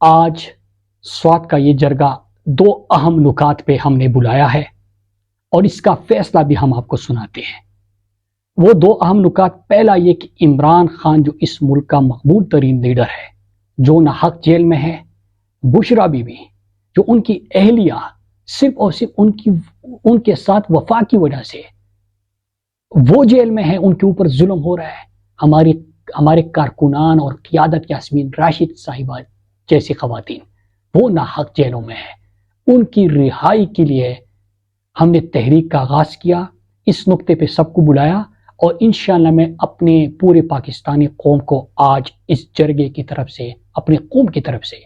آج سوات کا یہ جرگہ دو اہم نکات پہ ہم نے بلایا ہے اور اس کا فیصلہ بھی ہم آپ کو سناتے ہیں۔ وہ دو اہم نکات، پہلا یہ کہ عمران خان جو اس ملک کا مقبول ترین لیڈر ہے، جو ناحق جیل میں ہے، بشرا بی بی جو ان کی اہلیہ صرف اور صرف ان کے ساتھ وفا کی وجہ سے وہ جیل میں ہے، ان کے اوپر ظلم ہو رہا ہے۔ ہمارے کارکنان اور قیادت یاسمین راشد صاحبہ جیسی خواتین وہ ناحق جیلوں میں ہیں، ان کی رہائی کے لیے ہم نے تحریک کا آغاز کیا، اس نقطے پہ سب کو بلایا، اور انشاءاللہ میں اپنے پورے پاکستانی قوم کو آج اس جرگے کی طرف سے، اپنی قوم کی طرف سے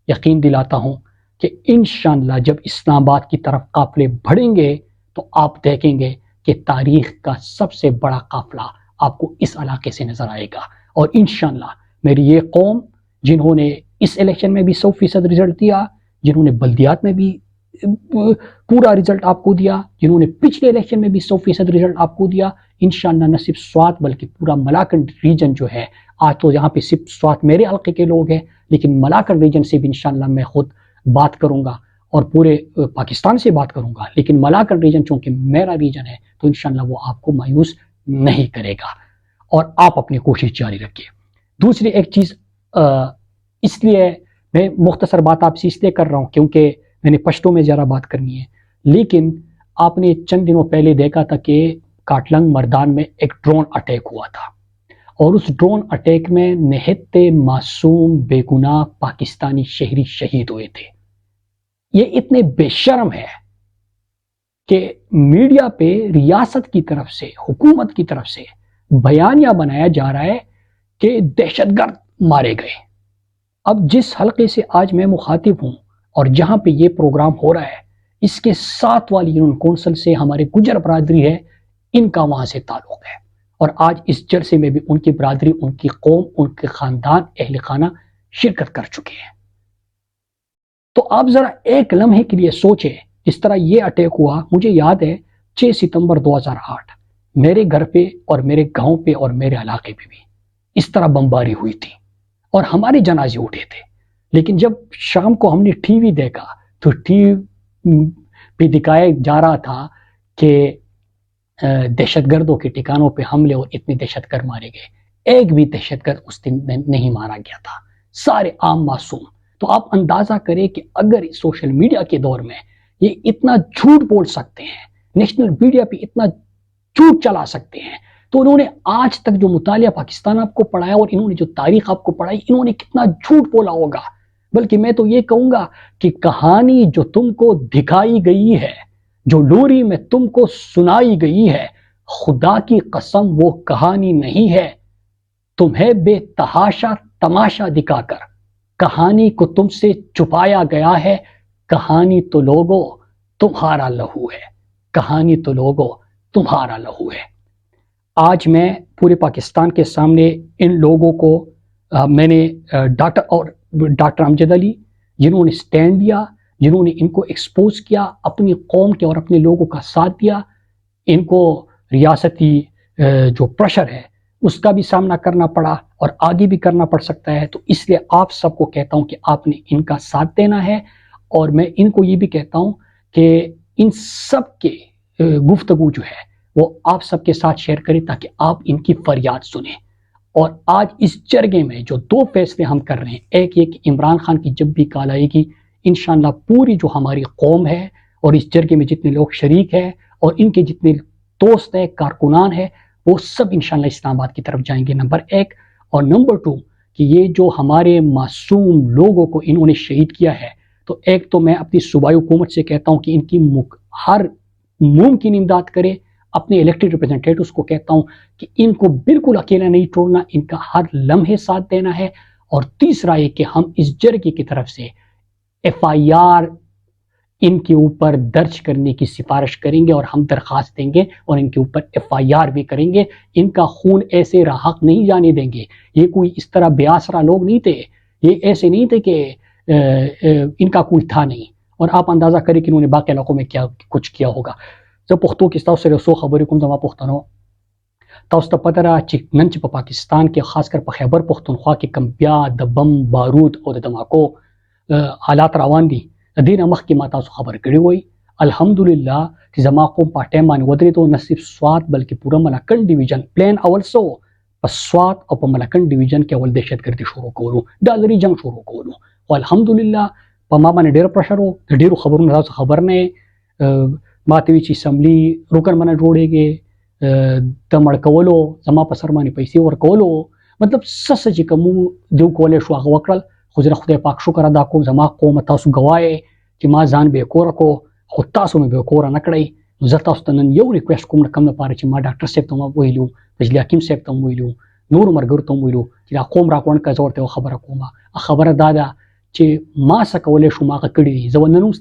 یقین دلاتا ہوں کہ انشاءاللہ جب اسلام آباد کی طرف قافلے بڑھیں گے تو آپ دیکھیں گے کہ تاریخ کا سب سے بڑا قافلہ آپ کو اس علاقے سے نظر آئے گا۔ اور انشاءاللہ میری یہ قوم جنہوں نے اس الیکشن میں بھی 100% رزلٹ دیا، جنہوں نے بلدیات میں بھی پورا رزلٹ آپ کو دیا، جنہوں نے پچھلے الیکشن میں بھی 100% رزلٹ آپ کو دیا، انشاءاللہ نہ صرف سوات بلکہ پورا ملاکنڈ ریجن جو ہے، آج تو یہاں پہ صرف سوات میرے علاقے کے لوگ ہیں، لیکن ملاکنڈ ریجن سے بھی انشاءاللہ میں خود بات کروں گا اور پورے پاکستان سے بات کروں گا، لیکن ملاکنڈ ریجن چونکہ میرا ریجن ہے تو انشاءاللہ وہ آپ کو مایوس نہیں کرے گا، اور آپ اپنی کوشش جاری رکھیے۔ دوسری ایک چیز، اس لیے میں مختصر بات آپ سے اس لیے کر رہا ہوں کیونکہ میں نے پشتو میں ذرا بات کرنی ہے، لیکن آپ نے چند دنوں پہلے دیکھا تھا کہ کاٹلنگ مردان میں ایک ڈرون اٹیک ہوا تھا، اور اس ڈرون اٹیک میں نہایت معصوم بے گناہ پاکستانی شہری شہید ہوئے تھے۔ یہ اتنے بے شرم ہے کہ میڈیا پہ ریاست کی طرف سے، حکومت کی طرف سے بیانیہ بنایا جا رہا ہے کہ دہشت گرد مارے گئے۔ اب جس حلقے سے آج میں مخاطب ہوں اور جہاں پہ یہ پروگرام ہو رہا ہے، اس کے ساتھ والی یونین کونسل سے ہمارے گجر برادری ہے، ان کا وہاں سے تعلق ہے، اور آج اس جلسے میں بھی ان کی برادری، ان کی قوم، ان کے خاندان، اہل خانہ شرکت کر چکے ہیں۔ تو آپ ذرا ایک لمحے کے لیے سوچیں، جس طرح یہ اٹیک ہوا، مجھے یاد ہے 6 ستمبر 2008 میرے گھر پہ اور میرے گاؤں پہ اور میرے علاقے پہ بھی اس طرح بمباری ہوئی تھی اور ہمارے جنازے اٹھے تھے، لیکن جب شام کو ہم نے ٹی وی دیکھا تو ٹی وی پہ دکھایا جا رہا تھا کہ دہشت گردوں کے ٹھکانوں پہ حملے اور اتنے دہشت گرد مارے گئے۔ ایک بھی دہشت گرد اس دن نہیں مارا گیا تھا، سارے عام معصوم۔ تو آپ اندازہ کریں کہ اگر سوشل میڈیا کے دور میں یہ اتنا جھوٹ بول سکتے ہیں، نیشنل میڈیا پہ اتنا جھوٹ چلا سکتے ہیں، تو انہوں نے آج تک جو مطالعہ پاکستان آپ کو پڑھایا اور انہوں نے جو تاریخ آپ کو پڑھائی، انہوں نے کتنا جھوٹ بولا ہوگا۔ بلکہ میں تو یہ کہوں گا کہ کہانی جو تم کو دکھائی گئی ہے، جو لوری میں تم کو سنائی گئی ہے، خدا کی قسم وہ کہانی نہیں ہے۔ تمہیں بے تحاشا تماشا دکھا کر کہانی کو تم سے چھپایا گیا ہے۔ کہانی تو لوگوں تمہارا لہو ہے، کہانی تو لوگوں تمہارا لہو ہے۔ آج میں پورے پاکستان کے سامنے ان لوگوں کو میں نے ڈاکٹر امجد علی، جنہوں نے سٹینڈ لیا، جنہوں نے ان کو ایکسپوز کیا، اپنی قوم کے اور اپنے لوگوں کا ساتھ دیا، ان کو ریاستی جو پریشر ہے اس کا بھی سامنا کرنا پڑا اور آگے بھی کرنا پڑ سکتا ہے۔ تو اس لیے آپ سب کو کہتا ہوں کہ آپ نے ان کا ساتھ دینا ہے، اور میں ان کو یہ بھی کہتا ہوں کہ ان سب کے گفتگو جو ہے وہ آپ سب کے ساتھ شیئر کریں تاکہ آپ ان کی فریاد سنیں۔ اور آج اس جرگے میں جو دو فیصلے ہم کر رہے ہیں، ایک یہ کہ عمران خان کی جب بھی کال آئے گی، انشاءاللہ پوری جو ہماری قوم ہے اور اس جرگے میں جتنے لوگ شریک ہیں اور ان کے جتنے دوست ہیں، کارکنان ہیں، وہ سب انشاءاللہ اسلام آباد کی طرف جائیں گے، نمبر 1۔ اور نمبر 2 کہ یہ جو ہمارے معصوم لوگوں کو انہوں نے شہید کیا ہے، تو ایک تو میں اپنی صوبائی حکومت سے کہتا ہوں کہ ان کی ہر ممکن امداد کرے، اپنے الیکٹڈ ریپرزنٹیٹوز کو کہتا ہوں کہ ان کو بالکل اکیلا نہیں چھوڑنا، ان کا ہر لمحے ساتھ دینا ہے۔ اور تیسرا یہ کہ ہم اس جرگے کی طرف سے FIR ان کے اوپر درج کرنے کی سفارش کریں گے، اور ہم درخواست دیں گے اور ان کے اوپر FIR بھی کریں گے۔ ان کا خون ایسے راحق نہیں جانے دیں گے، یہ کوئی اس طرح بے آسرا لوگ نہیں تھے، یہ ایسے نہیں تھے کہ ان کا کوئی تھا نہیں۔ اور آپ اندازہ کریں کہ انہوں نے باقی علاقوں میں کیا کچھ کیا ہوگا۔ زه پښتو کې ستاسو سره څو خبرې کوم زما پښتنو، تاسو ته پته ده چې نن چې په پاکستان کې خاص کر په خیبر پښتونخوا کې کم بیا د بم بارود او د دماکو حالات روان دي د دې نه مخکې ما تاسو خبر کړی وای الحمدلله چې زما قوم په ټایم باندې ودرېدو نه صرف سوات بلکې پوره ملکنډ ډیویژن پلان اول سو په سوات او په ملکنډ ډیویژن کې اول دهشتګردي شروع کولو ډالري جنگ شروع کولو او الحمدلله په ما باندې ډېر پرشر وو د ډېرو خبرونو تاسو خبر نه ما ته وی چې اسمبلی رکن باندې جوړېږي د مړ کولو زما په سر باندې پیسې ورکولو مطلب سس چې کوم دیو کولې شو هغه وکړل خو زه خدای پاک شکر ادا کوم زما قوم تاسو گواهی چې ما ځان به کور کو خو تاسو مې به کور نه کړی نو زه تاسو ته نن یو ریکوست کوم کوم لپاره چې ما ډاکټر صاحب ته ویلو بجلی حکیم صاحب ته ویلو نور مرګر ته ویلو چې دا قوم راکون کا زورته خبره کومه خبره دادا چې ما څه کولای شو ما کړی زه نن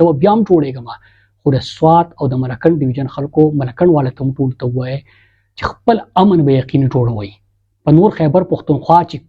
زه بیا هم جوړېږم خو د سوات او د ملکنډ ډیویژن خلکو ملکنډ والا ته ټول ته وایي چې خپل امن به یقیني جوړوي په نور خیبر پښتونخوا چې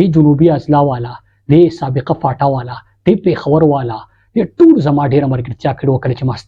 د جنوبي اضلاع والا د سابقه فاټا والا د پیښور والا د ټول زما ډیره مرګرتیا کړو کله چې ما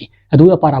دي دوی لپاره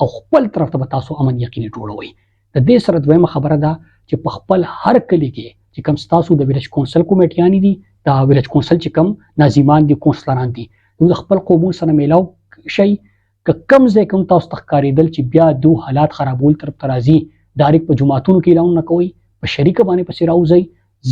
او خپل طرف ته تاسو امن یقیني جوړوي د دې سره دویمه خبره ده چې په خپل هر کلی کې چې کوم تاسو د ویلج کونسل کمیټیانی دي دا ویلج کونسل چې کوم ناظمان دي کونسلران دي دوی خپل قومون سره میلاو شي که کم ځای کوم تاسو تخکاریدل چې بیا دو حالات خرابول طرف ترازی ډایرک په جماعتونو کې اعلان نه کوي په شریک باندې پسې راوځي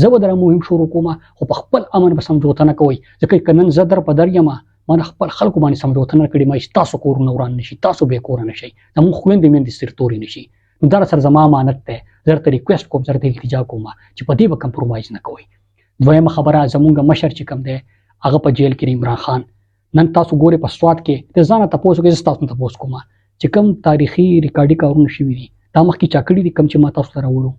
زه بدل مهم شروع کوم خو په خپل امن به سمجوته نه کوي ځکه کنن زه در په دریم ما خپل خلکو باندې سمجوته نه کړی ما تاسو کورونه وران نشي تاسو به کور نه شي زموږ خويندې مې د سرتوري نشي نو دا سره زما امانت ته زرته ریکوست کوم زرته التجا کوم چې په دې به کمپرومایز نه کوي دویمه خبره زموږ مشر چې کوم دی هغه په جیل کې عمران خان نن تاسو ګوره په سواد کې د ځان ته پوسو کې تاسو ته پوس کوم چې کوم تاریخي ریکارډي کارونه شوي دي دا مخکې چا کړي دي کوم چې ما تاسو ته راوړو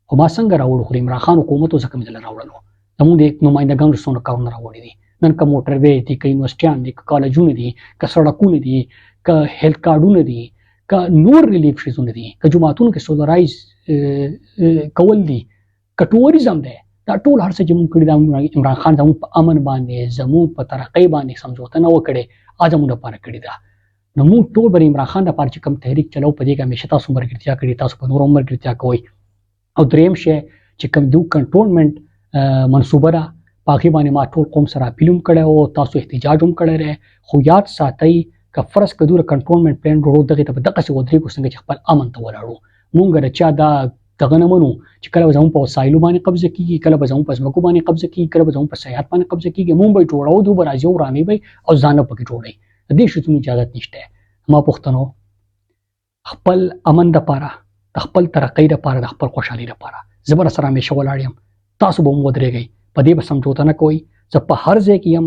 خو ما څنګه راوړو خو عمران خان حکومت زکه مې دل راوړلو زموږ د نمائندګانو رسونه کارونه راوړي دي نن کوم موټر وې دي کوم یونیورسيټیان دي کالجونه دي که سړکونه دي که هیلث کارډونه دي که نور ریلیف شیزونه دي که جماعتونو کې سولرایز کول دي که ټوریزم دی دا ټول هر څه چې موږ کړی دا عمران خان زموږ په امن باندې زموږ په ترقۍ باندې سمجوته نه وکړي ازمون لپاره کړی دا نو موږ ټول بر عمران خان لپاره چې کوم تحریک چلو په دې کې همیشه تاسو مرګرتیا کړی تاسو په نور مرګرتیا کوي او دریم شی چې کوم دو کنټرولمنت منصوبه را پاکي باندې ما ټول قوم سره اپیلوم کړی او تاسو احتجاج هم کړی رې خو یاد ساتئ ک فرض کدو کنټرولمنت پلان جوړو دغه ته دغه څه ودرې کو څنګه چې خپل امن ته ولاړو مونږ رچا دا دغه نه منو چې کله زموږ په وسایلو باندې قبضه کیږي کله به زموږ په ځمکو باندې قبضه کیږي کله به زموږ په سیاحت باندې قبضه کیږي مونږ به جوړاو دوه راځي ورانه به او ځان په کې جوړي د دې شتون اجازه نشته ما پښتنو خپل امن لپاره خپل ترقۍ لپاره د خپل خوشحالي لپاره زبر سره مې شولاړم تاسو به مو درېږئ په دې به سمجوته نه کوي زه په هر ځای کې يم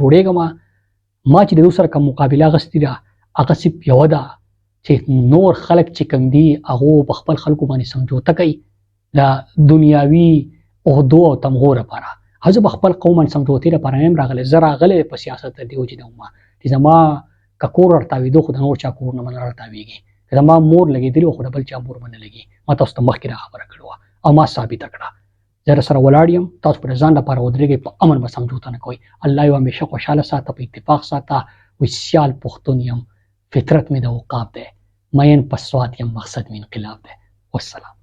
جوړېږم ما چې د سره کوم مقابله غستې ده هغه سپ یو ده چې نور خلک چې کوم دي هغه په خپل خلکو باندې سمجوته کوي دا دنیاوي عہدو او تمغو لپاره هغه په خپل قوم باندې سمجوته لپاره هم راغله زرا غله په سیاست دی او چې دوما چې زما ککور ارتاوي دوه خدای نور چا کور نه من ارتاويږي زما مور لګېدلی خو بل چا مور باندې لګي ما تاسو ته مخکې خبره کړو او ما ثابت کړه زه سره ولاړ یم تاسو پر ځان لپاره ودرېږئ په امن به سمجوته نه کوي الله یو همیشه خوشاله ساته په اتفاق ساته وسیال پښتون یم فطرت مې د عقاب ده مین په سواد یم مقصد مې انقلاب ده والسلام